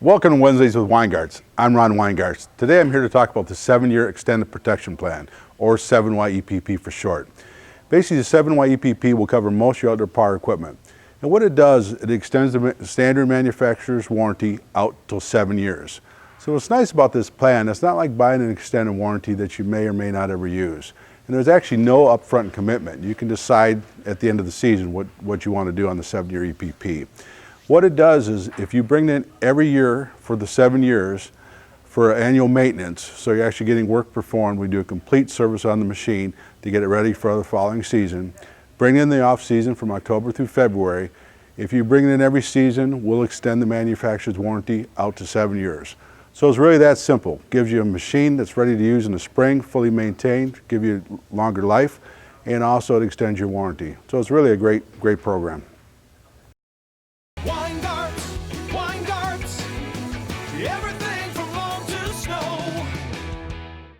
Welcome to Wednesdays with Weingartz. I'm Ron Weingartz. Today I'm here to talk about the 7-year Extended Protection Plan, or 7YEPP for short. Basically, the 7YEPP will cover most of your outdoor power equipment. And what it does, it extends the standard manufacturer's warranty out till 7 years. So what's nice about this plan, it's not like buying an extended warranty that you may or may not ever use. And there's actually no upfront commitment. You can decide at the end of the season what you want to do on the 7-year EPP. What it does is if you bring it in every year for the 7 years for annual maintenance, so you're actually getting work performed, we do a complete service on the machine to get it ready for the following season. Bring in the off season from October through February. If you bring it in every season, we'll extend the manufacturer's warranty out to 7 years. So it's really that simple. Gives you a machine that's ready to use in the spring, fully maintained, give you longer life, and also it extends your warranty. So it's really a great program. Weingartz, Weingartz,